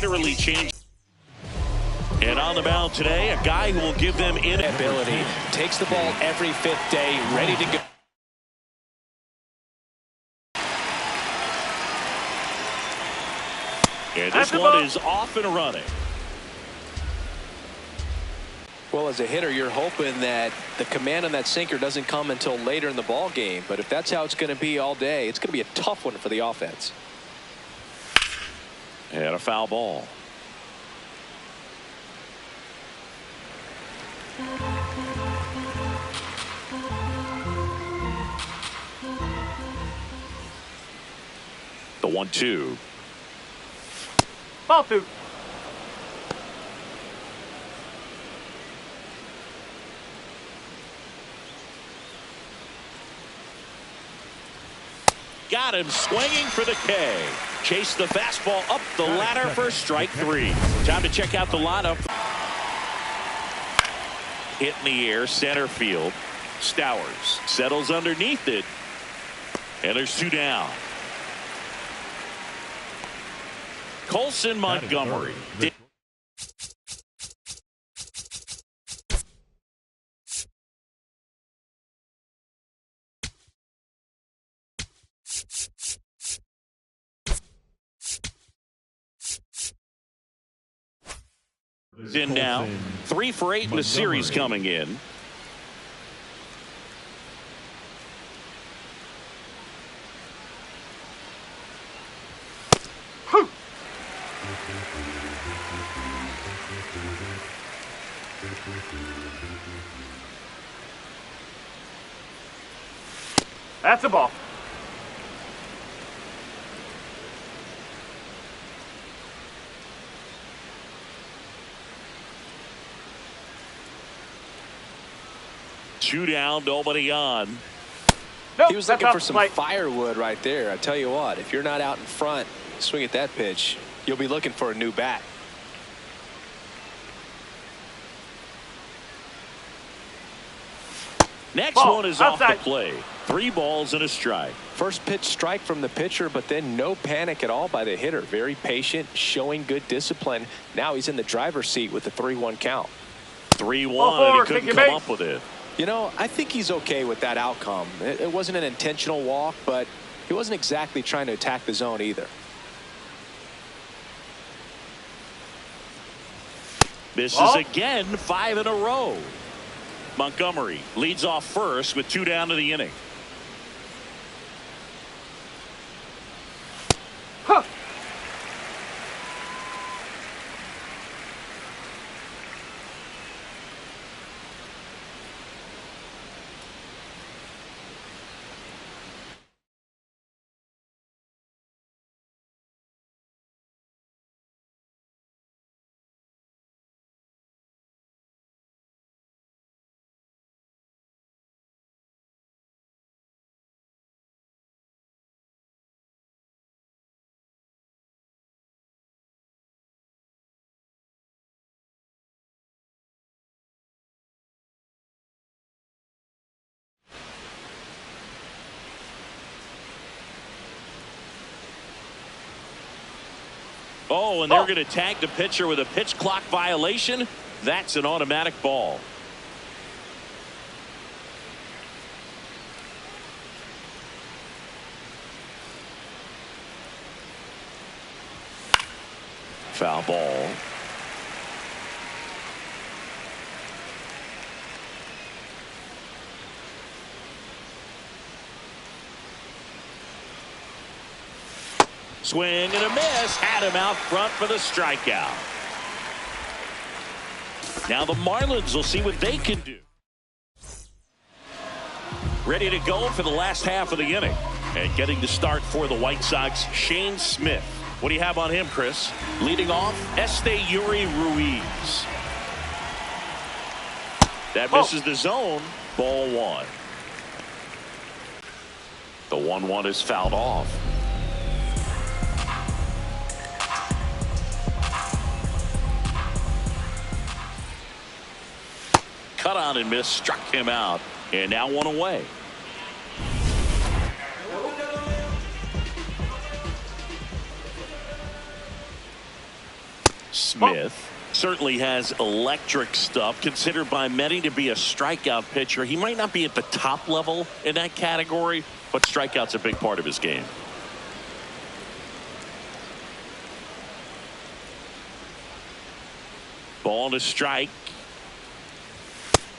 literally changed. And on the mound today, a guy who will give them ability. Takes the ball every fifth day, ready to go. And this one is off and running. Well, as a hitter, you're hoping that the command on that sinker doesn't come until later in the ball game. But if that's how it's going to be all day, it's going to be a tough one for the offense. And a foul ball. The 1-2. Ball two. Got him swinging for the K. Chase the fastball up the ladder for strike three. Time to check out the lineup. Hit in the air, center field. Stowers settles underneath it. And there's two down. Colson Montgomery. In now, 3 for 8 in the series coming in. That's a ball. Two down, nobody on. Nope, he was looking for some firewood right there. I tell you what, if you're not out in front, swing at that pitch, you'll be looking for a new bat. Next one is outside. Off the play. 3 balls and a strike. First pitch strike from the pitcher, but then no panic at all by the hitter. Very patient, showing good discipline. Now he's in the driver's seat with the 3-1 count. 3-1, and he couldn't come up with it. You know, I think he's okay with that outcome. It wasn't an intentional walk, but he wasn't exactly trying to attack the zone either. Misses again, 5 in a row. Montgomery leads off first with 2 down to the inning. Huh. Oh, and they're going to tag the pitcher with a pitch clock violation. That's an automatic ball. Foul ball. Swing and a miss. Had him out front for the strikeout. Now the Marlins will see what they can do. Ready to go for the last half of the inning. And getting the start for the White Sox, Shane Smith. What do you have on him, Chris? Leading off, Esteury Ruiz. That misses the zone. Ball 1. The 1-1 is fouled off. Cut on and miss, struck him out, and now 1 away. Smith certainly has electric stuff, considered by many to be a strikeout pitcher. He might not be at the top level in that category, but strikeout's a big part of his game. Ball to strike.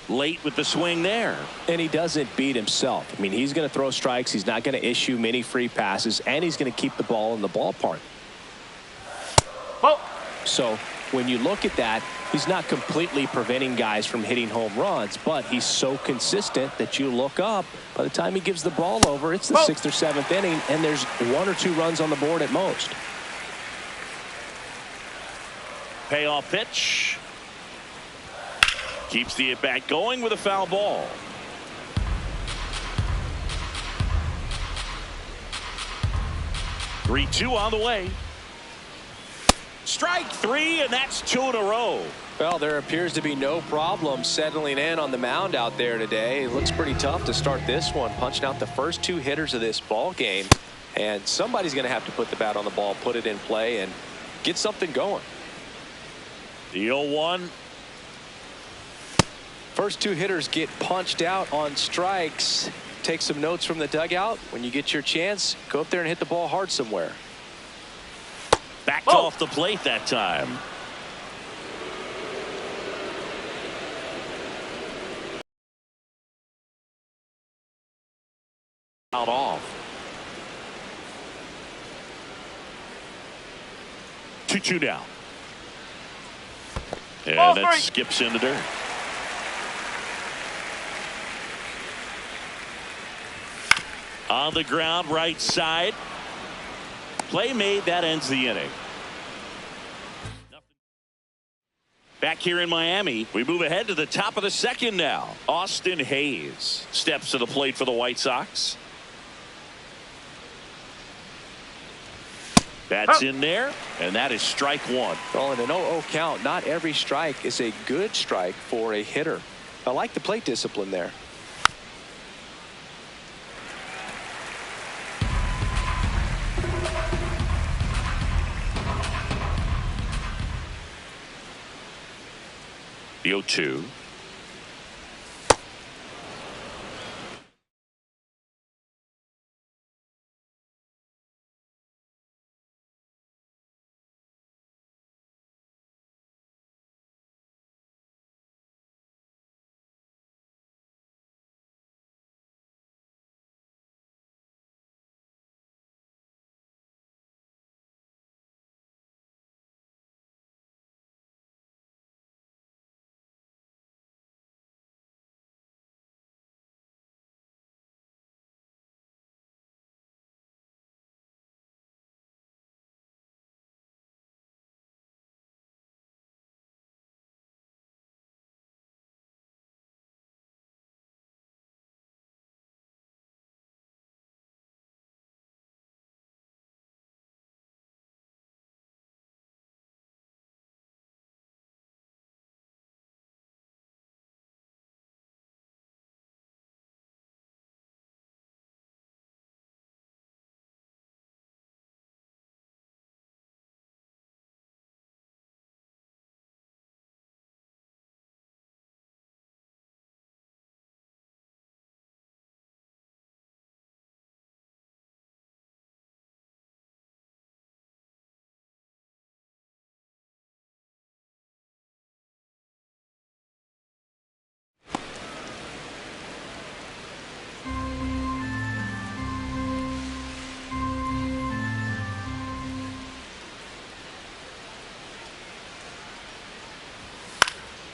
Late with the swing there. And he doesn't beat himself. I mean, he's going to throw strikes. He's not going to issue many free passes, and he's going to keep the ball in the ballpark. Oh. So when you look at that, he's not completely preventing guys from hitting home runs, but he's so consistent that you look up. By the time he gives the ball over, it's the 6th or 7th inning, and there's 1 or 2 runs on the board at most. Payoff pitch. Keeps the at-bat going with a foul ball. Three-two on the way. Strike 3, and that's 2 in a row. Well, there appears to be no problem settling in on the mound out there today. It looks pretty tough to start this one, punching out the first 2 hitters of this ball game. And somebody's going to have to put the bat on the ball, put it in play, and get something going. The 0-1. First 2 hitters get punched out on strikes. Take some notes from the dugout. When you get your chance, go up there and hit the ball hard somewhere. Backed off the plate that time. Out off. 2-2 now. And that skips into dirt. On the ground, right side. Play made, that ends the inning. Back here in Miami, we move ahead to the top of the 2nd now. Austin Hayes steps to the plate for the White Sox. That's in there, and that is strike 1. Well, in an 0-0 count, not every strike is a good strike for a hitter. I like the plate discipline there. The 0-2.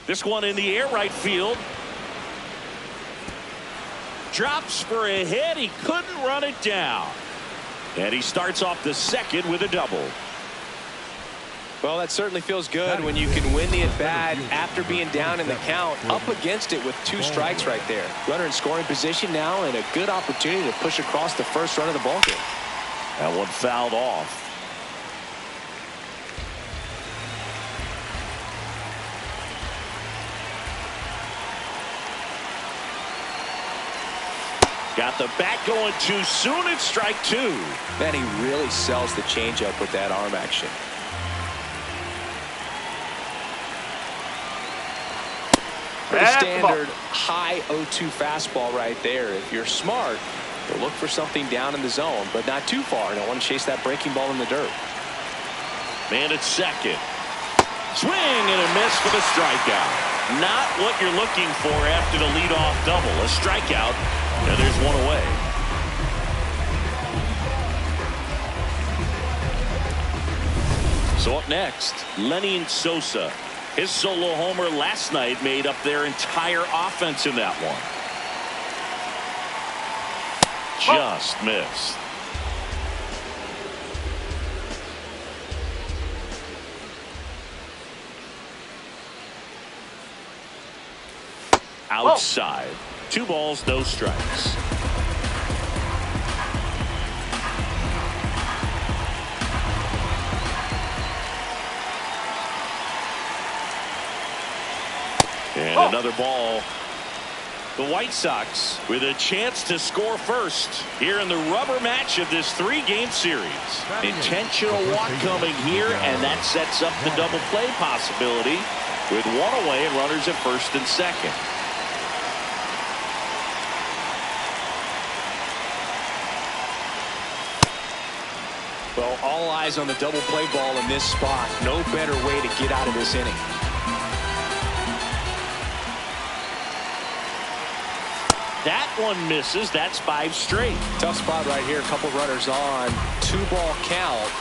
This one in the air, right field. Drops for a hit. He couldn't run it down. And he starts off the 2nd with a double. Well, that certainly feels good when you can win the at-bat after being down in the count, up against it with 2 strikes right there. Runner in scoring position now, and a good opportunity to push across the first run of the ballgame. That one fouled off. Got the bat going too soon. It's strike 2. Man, he really sells the changeup with that arm action. Pretty That's the ball. standard high 0-2 fastball right there. If you're smart, you'll look for something down in the zone, but not too far. Don't want to chase that breaking ball in the dirt. Man at second. Swing and a miss for the strikeout. Not what you're looking for after the leadoff double. A strikeout, and there's one away. So up next, Lenny Sosa. His solo homer last night made up their entire offense in that one. Just missed. Outside. 2 balls, no strikes. And another ball. The White Sox with a chance to score first here in the rubber match of this 3-game series. Intentional walk coming here, and that sets up the double play possibility with 1 away and runners at first and second. Well, all eyes on the double play ball in this spot. No better way to get out of this inning. That one misses. That's 5 straight. Tough spot right here. A couple runners on. 2-ball count.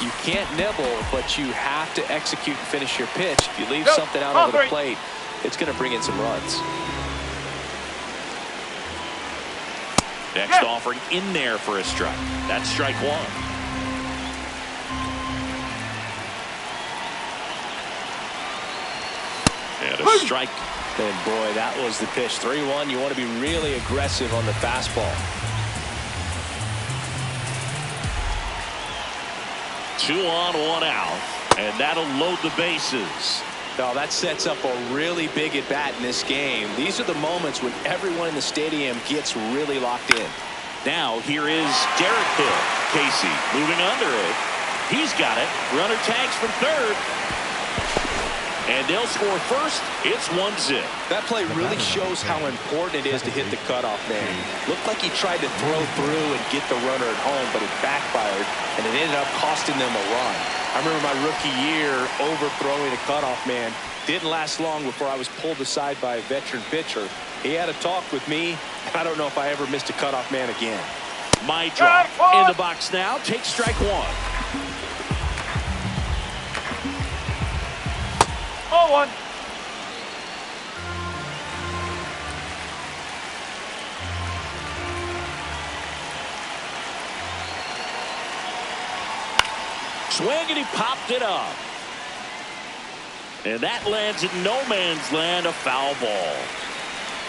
You can't nibble, but you have to execute and finish your pitch. If you leave something out over the plate, it's going to bring in some runs. Next offering in there for a strike. That's strike 1. And a strike. And boy, that was the pitch. 3-1. You want to be really aggressive on the fastball. 2 on, 1 out, and that'll load the bases. Now that sets up a really big at bat in this game. These are the moments when everyone in the stadium gets really locked in. Now here is Derek Hill. Casey moving under it. He's got it. Runner tags from third. And they'll score first. It's 1-0. That play really shows how important it is to hit the cutoff man. Looked like he tried to throw through and get the runner at home, but it backfired, and it ended up costing them a run. I remember my rookie year overthrowing a cutoff man. Didn't last long before I was pulled aside by a veteran pitcher. He had a talk with me. I don't know if I ever missed a cutoff man again. My drop in the box now. Take strike 1. 0-1. Swing, and he popped it up. And that lands in no man's land, a foul ball.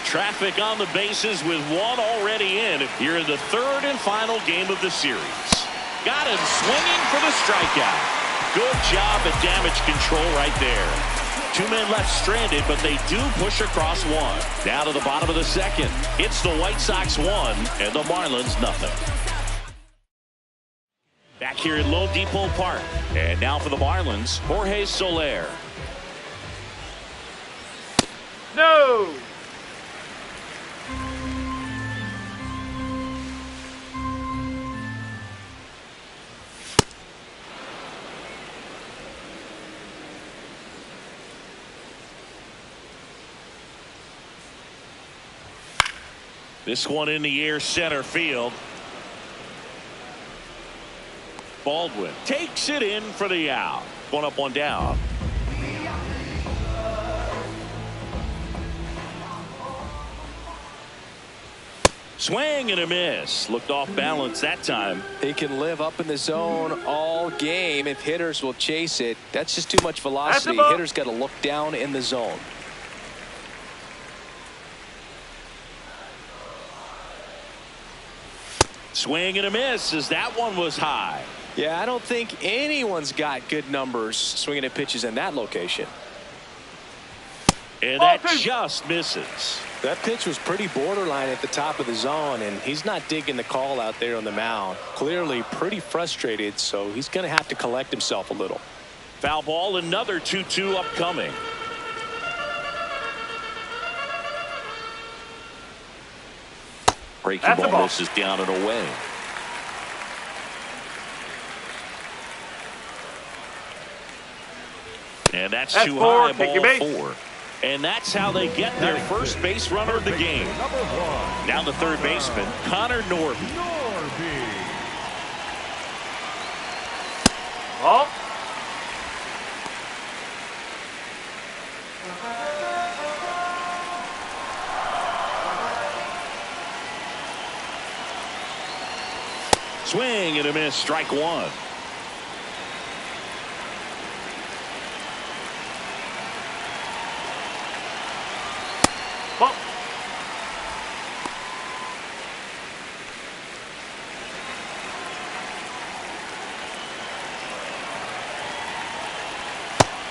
Traffic on the bases with 1 already in here in the 3rd and final game of the series. Got him swinging for the strikeout. Good job at damage control right there. 2 men left stranded, but they do push across 1. Down to the bottom of the 2nd. It's the White Sox 1 and the Marlins nothing. Back here at Lone Depot Park. And now for the Marlins, Jorge Soler. No. This one in the air, center field. Baldwin takes it in for the out. 1 up, 1 down. Swing and a miss. Looked off balance that time. He can live up in the zone all game if hitters will chase it. That's just too much velocity. Hitters got to look down in the zone. Swing and a miss as that one was high. Yeah, I don't think anyone's got good numbers swinging at pitches in that location. And that just misses. That pitch was pretty borderline at the top of the zone, and he's not digging the call out there on the mound. Clearly pretty frustrated, so he's going to have to collect himself a little. Foul ball, another 2-2 upcoming. Breaking ball misses down and away. And that's too high, ball 4. And that's how they get their first base runner of the game. Now the third baseman, Connor Norby. Oh. Swing and a miss, strike 1.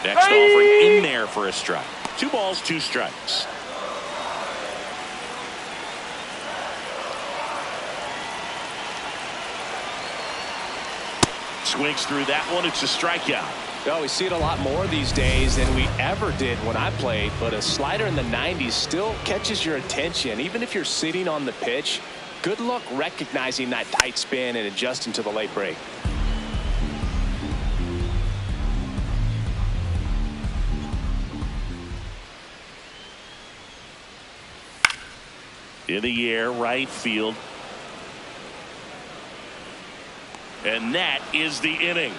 Next offering in there for a strike. 2 balls, 2 strikes. Swings through that one. It's a strikeout. Well, we see it a lot more these days than we ever did when I played, but a slider in the 90s still catches your attention. Even if you're sitting on the pitch, good luck recognizing that tight spin and adjusting to the late break. In the air, right field. And that is the inning.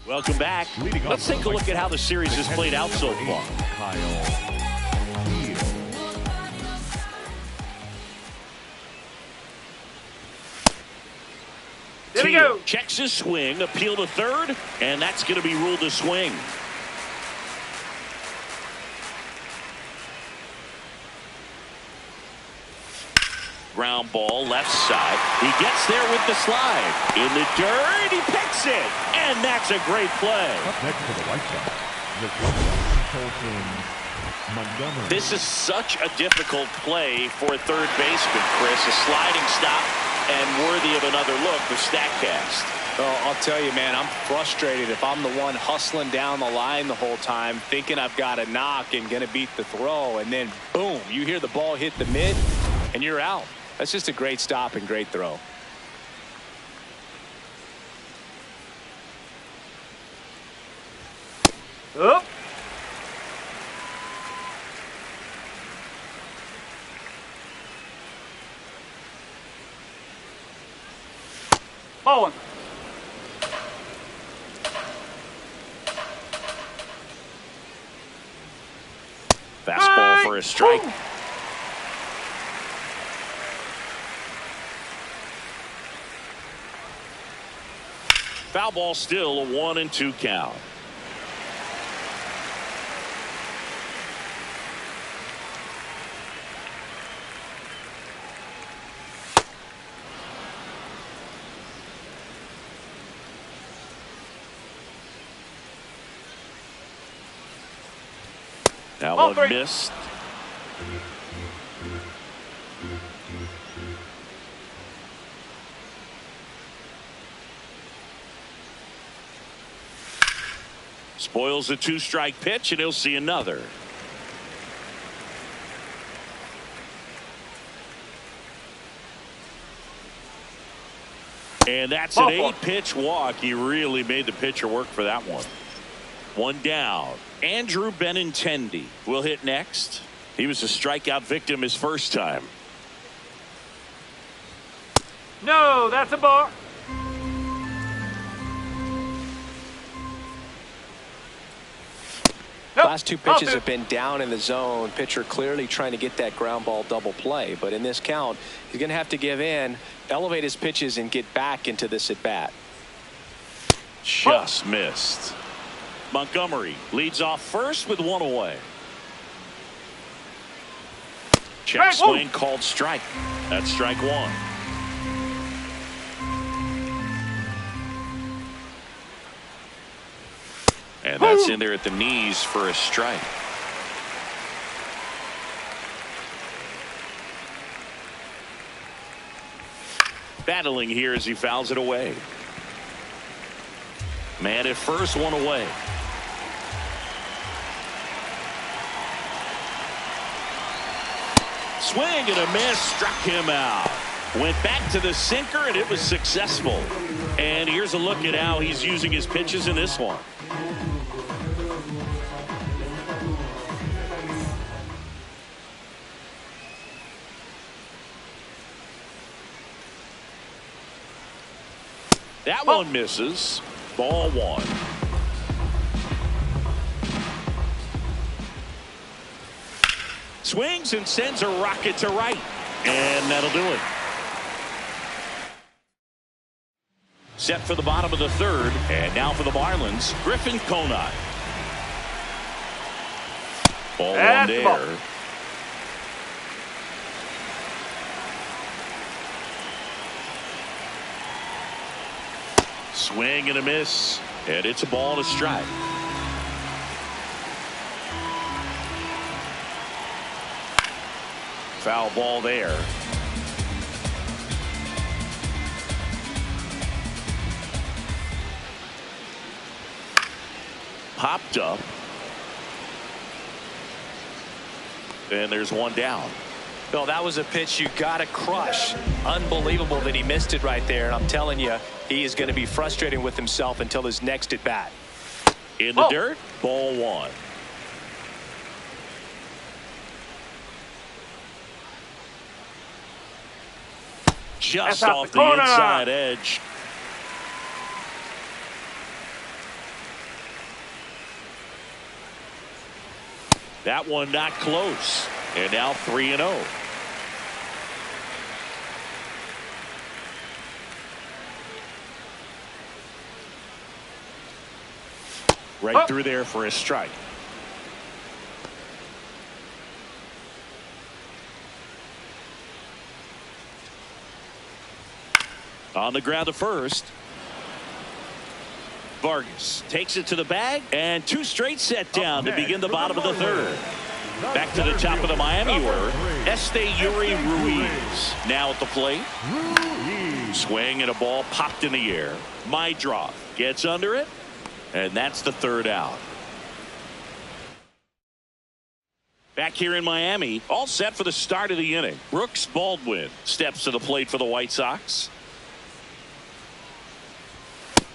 Welcome back. Let's take a look at how the series has played out so far. There we go. Checks his swing, appeal to third, and that's going to be ruled a swing. Ground ball left side. He gets there with the slide. In the dirt, he picks it. And that's a great play. Up next to the White Sox, Montgomery. This is such a difficult play for a third baseman, Chris. A sliding stop and worthy of another look with StatCast. Oh, I'll tell you, man, I'm frustrated if I'm the one hustling down the line the whole time, thinking I've got a knock and going to beat the throw, and then, boom, you hear the ball hit the mid, and you're out. That's just a great stop and great throw. Up. Ball 1. Fastball for a strike. Boom. Foul ball, still a 1-2 count. Now Ball 3. missed. Spoils a 2-strike pitch, and he'll see another. And that's an 8-pitch walk. He really made the pitcher work for that one. 1 down. Andrew Benintendi will hit next. He was a strikeout victim his first time. No, that's a ball. Nope. Last 2 pitches have been down in the zone. Pitcher clearly trying to get that ground ball double play. But in this count, he's going to have to give in, elevate his pitches, and get back into this at bat. Just missed. Montgomery leads off first with 1 away. Check swing called strike. That's strike 1. And that's in there at the knees for a strike. Battling here as he fouls it away. Man at first, 1 away. Swing and a miss, struck him out. Went back to the sinker, and it was successful. And here's a look at how he's using his pitches in this one. That one misses. Ball one. Swings and sends a rocket to right. And that'll do it. Set for the bottom of the third. And now for the Marlins, Griffin Conine. Ball one there. Swing and a miss, and it's a ball to strike. Foul ball there. Popped up. And there's one down. Well, that was a pitch you got to crush. Unbelievable that he missed it right there. And I'm telling you, he is going to be frustrated with himself until his next at bat. In the dirt, ball one. Just off the inside edge. That one not close. And now 3-0. Right through there for a strike. On the ground to first. Vargas takes it to the bag, and two straight set down to begin the bottom of the third. Back to the top of the Miami order, Yuri Ruiz now at the plate. Swing and a ball popped in the air. Mydroth gets under it, and that's the third out. Back here in Miami, all set for the start of the inning. Brooks Baldwin steps to the plate for the White Sox.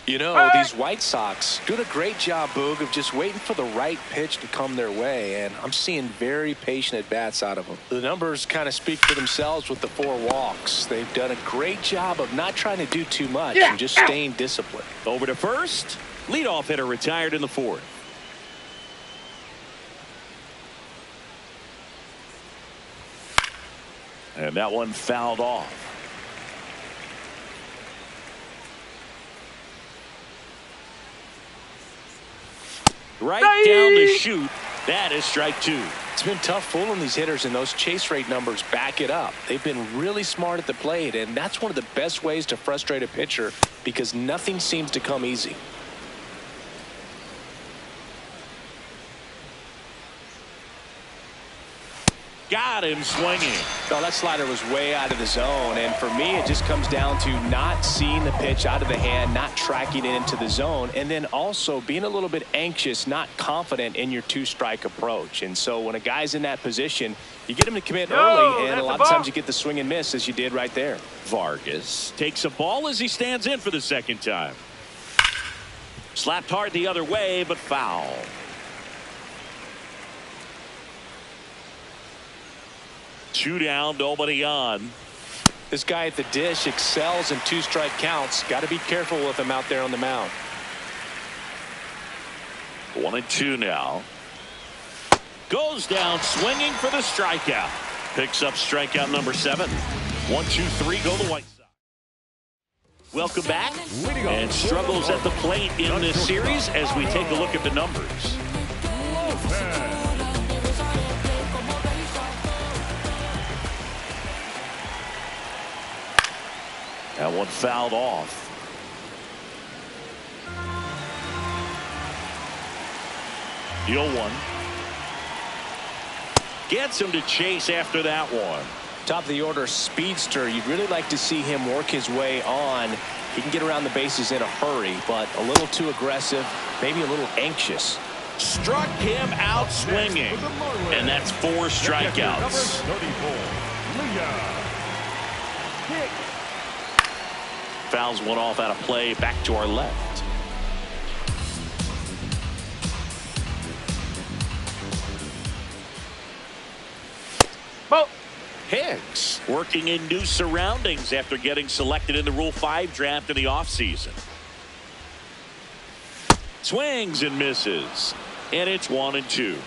You know, these White Sox doing a great job, Boog, of just waiting for the right pitch to come their way, and I'm seeing very patient at-bats out of them. The numbers kind of speak for themselves with the 4 walks. They've done a great job of not trying to do too much and just staying disciplined. Over to first. Leadoff hitter retired in the fourth. And that one fouled off. Right down the chute. That is strike 2. It's been tough fooling these hitters, and those chase rate numbers back it up. They've been really smart at the plate, and that's one of the best ways to frustrate a pitcher because nothing seems to come easy. Got him swinging. No, that slider was way out of the zone, and for me it just comes down to not seeing the pitch out of the hand, not tracking it into the zone, and then also being a little bit anxious, not confident in your 2-strike approach. And so when a guy's in that position, you get him to commit early, and a lot of times you get the swing and miss as you did right there. Vargas takes a ball as he stands in for the second time. Slapped hard the other way, but foul. Two down, nobody on. This guy at the dish excels in 2-strike counts. Got to be careful with him out there on the mound. 1-2 now. Goes down swinging for the strikeout. Picks up strikeout number 7. 1-2-3 go the White Sox. Welcome back. And struggles at the plate in this series as we take a look at the numbers. That one fouled off. Deal one. Gets him to chase after that one. Top of the order speedster. You'd really like to see him work his way on. He can get around the bases in a hurry, but a little too aggressive, maybe a little anxious. Struck him out swinging. And that's 4 strikeouts. 34, Leah. Fouls one off out of play, back to our left. Ball. Hicks working in new surroundings after getting selected in the Rule 5 draft in the offseason. Swings and misses. And it's 1-2.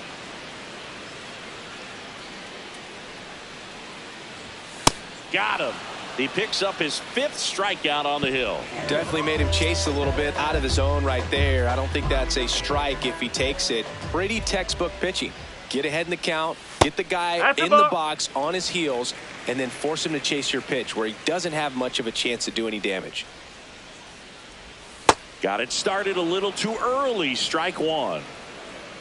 Got him. He picks up his 5th strikeout on the hill. Definitely made him chase a little bit out of the zone right there. I don't think that's a strike if he takes it. Pretty textbook pitching. Get ahead in the count, get the guy in the box on his heels, and then force him to chase your pitch where he doesn't have much of a chance to do any damage. Got it started a little too early. Strike 1.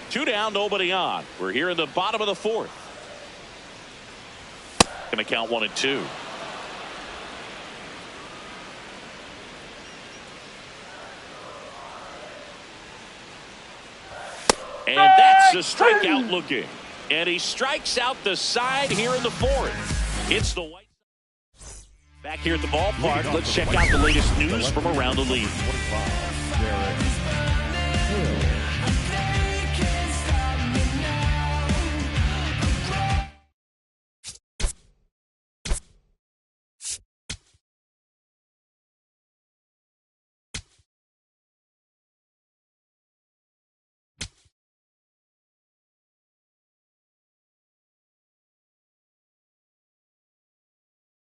2 down, nobody on. We're here in the bottom of the 4th. Going to count 1-2. And that's a strikeout looking. And he strikes out the side here in the 4th. It's the White Sox. Back here at the ballpark, let's check out the latest news from around the league. 25, Derek